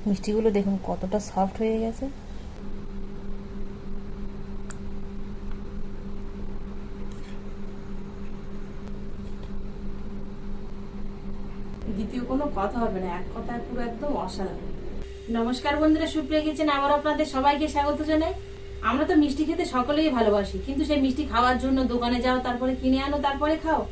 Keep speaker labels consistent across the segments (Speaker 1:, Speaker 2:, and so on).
Speaker 1: মিষ্টিগুলো দেখুন কতটা সফট হয়ে গেছে।
Speaker 2: দ্বিতীয় কোনো কথা হবে না, এক কথায় পুরো একদম অসাধারণ। নমস্কার বন্ধুরা, সুপ্রিয়া কিচেন আবার আপনাদের সবাইকে স্বাগত জানাই। আমরা তো মিষ্টি খেতে সকলেই ভালোবাসি, কিন্তু সেই মিষ্টি খাওয়ার জন্য দোকানে যাও, তারপরে কিনে আনো, তারপরে খাও।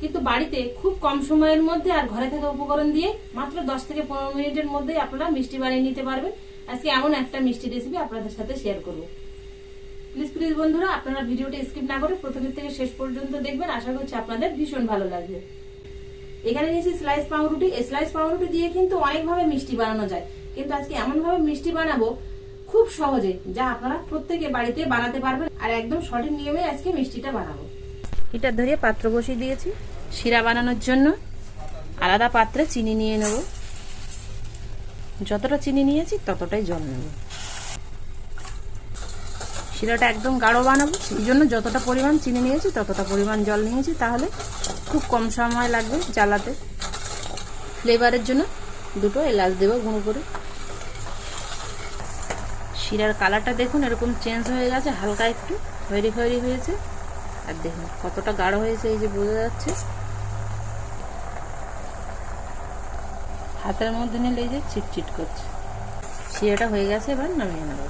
Speaker 2: কিন্তু বাড়িতে খুব কম সময়ের মধ্যে আর ঘরে থাকা উপকরণ দিয়ে মাত্র 10 থেকে 15 মিনিটের মধ্যেই আপনারা মিষ্টি বানিয়ে নিতে পারবেন। আজকে এমন একটা মিষ্টি রেসিপি আপনাদের সাথে শেয়ার করব। প্লিজ বন্ধুরা, আপনারা ভিডিওটা স্কিপ না করে প্রথম থেকে শেষ পর্যন্ত দেখবেন। আশা করছি আপনাদের ভীষণ ভালো লাগবে। এখানে নিয়েছি স্লাইস পাউরুটি। এই স্লাইস পাউরুটি দিয়ে কিন্তু অনেকভাবে মিষ্টি বানানো যায়, কিন্তু আজকে এমন ভাবে মিষ্টি বানাবো খুব সহজে, যা আপনারা প্রত্যেকে বাড়িতে বানাতে পারবেন। আর একদম সঠিক নিয়মে আজকে মিষ্টিটা বানাবো।
Speaker 1: এটা ধরিয়ে পাত্র বসিয়ে দিয়েছি শিরা বানানোর জন্য। আলাদা পাত্রে চিনি নিয়ে নেব, যতটা চিনি নিয়েছি ততটাই জল নেব। শিরাটা একদম গাঢ় বানাবো, সেই জন্য যতটা পরিমাণ চিনি নিয়েছি ততটা পরিমাণ জল নিয়েছি, তাহলে খুব কম সময় লাগবে জ্বালাতে। ফ্লেভারের জন্য 2টো এলাচ দেবো গুঁড়ো করে। শিরার কালারটা দেখুন এরকম চেঞ্জ হয়ে গেছে, হালকা একটু খয়েরি খয়েরি হয়েছে। আর দেখুন কতটা গাঢ় হয়েছে, এই যে বোঝা যাচ্ছে। হাতের মধ্যে নিলে এই যে চিটচিট করছে। শিরাটা হয়ে গেছে, এবার নামিয়ে নেব।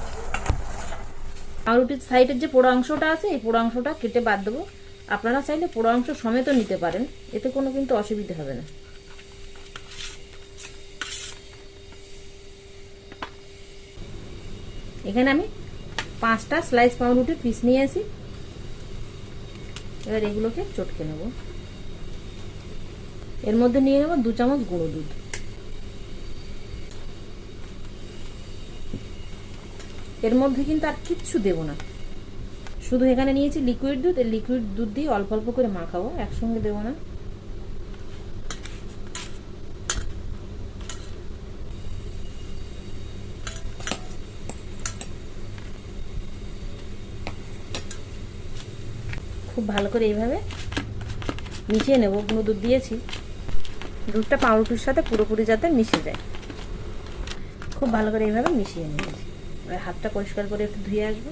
Speaker 1: পাউরুটির সাইডের যে পোড়া অংশটা আছে, এই পোড়া অংশটা কেটে বাদ দেবো। আপনারা চাইলে পোড়া অংশ সমেতও নিতে পারেন, এতে কোনো কিন্তু অসুবিধা হবে না। এখানে আমি 5টা স্লাইস পাউরুটির পিস নিয়েছি। এবার এগুলোকে চটকে নেব। এর মধ্যে নিয়ে নেব 2 চামচ গুঁড়ো দুধ। এর মধ্যে কিন্তু আর কিচ্ছু দেব না, শুধু এখানে নিয়েছি লিকুইড দুধ। এই লিকুইড দুধ দিয়ে অল্প অল্প করে মাখাবো, একসঙ্গে দেব না। খুব ভালো করে এইভাবে মিশিয়ে নেব। গুঁড়ো দুধ দিয়েছি, দুধটা পাউরুটির সাথে পুরোপুরি যাতে মিশে যায়। খুব ভালো করে এইভাবে মিশিয়ে নিয়েছি। এবার হাতটা পরিষ্কার করে একটু ধুয়ে আসবো।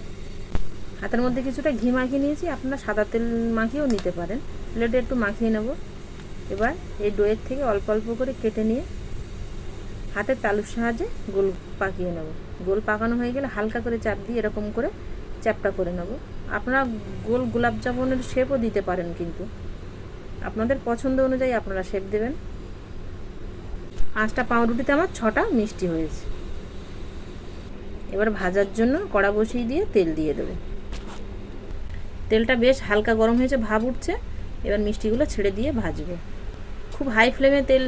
Speaker 1: হাতের মধ্যে কিছুটা ঘি মাখিয়ে নিয়েছি, আপনারা সাদা তেল মাখিয়েও নিতে পারেন। প্লেটে একটু মাখিয়ে নেব। এবার এই ডোয়ের থেকে অল্প অল্প করে কেটে নিয়ে হাতের তালুর সাহায্যে গোল পাকিয়ে নেব। গোল পাকানো হয়ে গেলে হালকা করে চাপ দিয়ে এরকম করে চ্যাপটা করে নেব। আপনারা গোল গোলাপ জামুনের শেপও দিতে পারেন, কিন্তু আপনাদের পছন্দ অনুযায়ী আপনারা শেপ দেবেন। 5টা পাউরুটিতে আমার 6টা মিষ্টি হয়েছে। এবার ভাজার জন্য কড়া বসিয়ে দিয়ে তেল দিয়ে দেবো। তেলটা বেশ হালকা গরম হয়েছে, ভাব উঠছে। এবার মিষ্টিগুলো ছেড়ে দিয়ে ভাজবো। খুব হাই ফ্লেমে তেল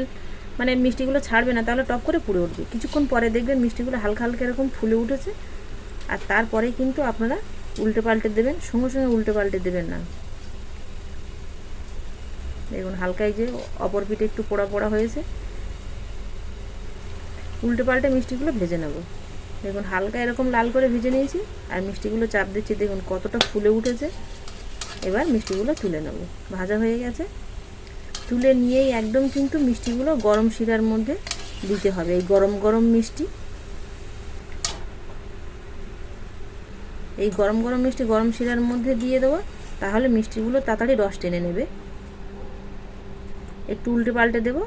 Speaker 1: মানে মিষ্টিগুলো ছাড়বে না, তাহলে টপ করে পুড়ে উঠবে। কিছুক্ষণ পরে দেখবেন মিষ্টিগুলো হালকা হালকা এরকম ফুলে উঠেছে। আর তারপরে কিন্তু আপনারা উল্টে পাল্টে দেবেন, সঙ্গে সঙ্গে উল্টে পাল্টে দেবেন না। দেখুন হালকা এই যে অপর পিঠে একটু পোড়া পোড়া হয়েছে। উল্টে পাল্টে মিষ্টিগুলো ভেজে নেব। দেখুন হালকা এরকম লাল করে ভেজে নিয়েছি, আর মিষ্টিগুলো চাপ দিচ্ছি, দেখুন কতটা ফুলে উঠেছে। এবার মিষ্টিগুলো তুলে নেব। ভাজা হয়ে গেছে, তুলে নিয়েই একদম কিন্তু মিষ্টিগুলো গরম শিরার মধ্যে দিতে হবে। এই গরম গরম মিষ্টি, এই গরম গরম মিষ্টি গরম শিরার মধ্যে দিয়ে দেবো, তাহলে মিষ্টিগুলো তাড়াতাড়ি রস টেনে নেবে। একটু উল্টে পাল্টে দেবো,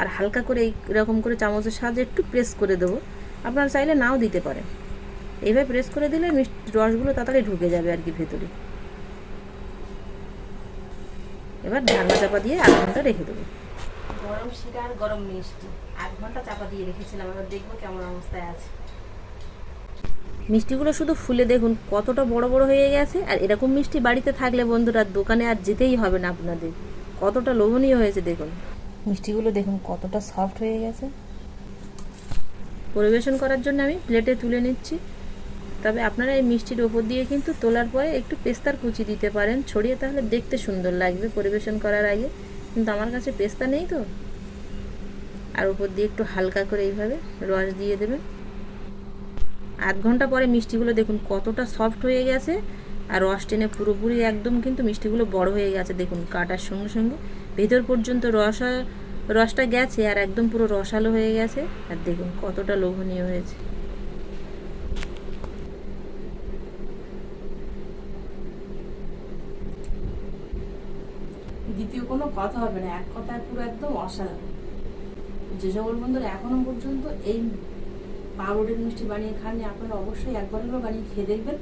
Speaker 1: আর হালকা করে এইরকম করে চামচের সাহায্যে একটু প্রেস করে দেবো। আপনারা চাইলে নাও দিতে পারেন। এইভাবে প্রেস করে দিলে মিষ্টি রসগুলো তাড়াতাড়ি ঢুকে যাবে আর কি ভেতরে। এবার ঢাকনা চাপা দিয়ে 8 ঘন্টা রেখে দেবো। গরম শিরা আর গরম মিষ্টি 8 ঘন্টা চাপা দিয়ে রেখেছিলাম। এবার দেখবো কেমন অবস্থায় আছে। মিষ্টিগুলো শুধু ফুলে দেখুন কতটা বড় বড় হয়ে গেছে। আর এরকম মিষ্টি বাড়িতে থাকলে বন্ধুরা দোকানে আর যেতেই হবে না আপনাদের। কতটা লোভনীয় হয়েছে দেখুন। মিষ্টিগুলো দেখুন কতটা সফট হয়ে গেছে। পরিবেশন করার জন্য আমি প্লেটে তুলে নিচ্ছি। তবে আপনারা এই মিষ্টির ওপর দিয়ে কিন্তু তোলার পরে একটু পেস্তার কুচি দিতে পারেন ছড়িয়ে, তাহলে দেখতে সুন্দর লাগবে পরিবেশন করার আগে। কিন্তু আমার কাছে পেস্তা নেই তো। আর ওপর দিয়ে একটু হালকা করে এইভাবে রস দিয়ে দেবেন। 8 ঘন্টা পরে মিষ্টিগুলো দেখুন কতটা সফট হয়ে গেছে, আর রস টেনে পুরোপুরি একদম কিন্তু মিষ্টিগুলো বড় হয়ে গেছে। দেখুন কাটার সঙ্গে সঙ্গে ভেতর পর্যন্ত রস রসটা গেছে আর একদম পুরো রসালো হয়ে গেছে। আর দেখুন কতটা লোভনীয় হয়েছে।
Speaker 2: দ্বিতীয় কোনো কথা হবে না, এক কথায় পুরো একদম অসাধারণ। যে সকল বন্ধুরা এখনো পর্যন্ত এই পাউরুটির মিষ্টি বানিয়ে খাননি, আপনারা অবশ্যই একবার হলেও বানিয়ে খেয়ে দেখবেন।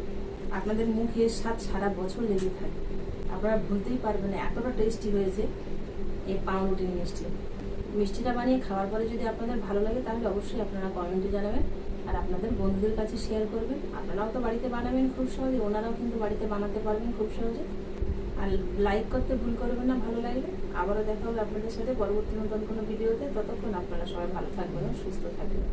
Speaker 2: আপনাদের মুখে স্বাদ সারা বছর লেগে থাকে, আপনারা ভুলতেই পারবেন না, এতটা টেস্টি হয়েছে এই পাউরুটির মিষ্টি। মিষ্টিটা বানিয়ে খাওয়ার পরে যদি আপনাদের ভালো লাগে তাহলে অবশ্যই আপনারা কমেন্টে জানাবেন আর আপনাদের বন্ধুদের কাছে শেয়ার করবেন। আপনারাও তো বাড়িতে বানাবেন খুব সহজে, ওনারাও কিন্তু বাড়িতে বানাতে পারবেন খুব সহজে। আর লাইক করতে ভুল করবেন না ভালো লাগলে। আবারও দেখা হবে আপনাদের সাথে পরবর্তী নতুন কোনো ভিডিওতে। ততক্ষণ আপনারা সবাই ভালো থাকবেন, সুস্থ থাকবেন।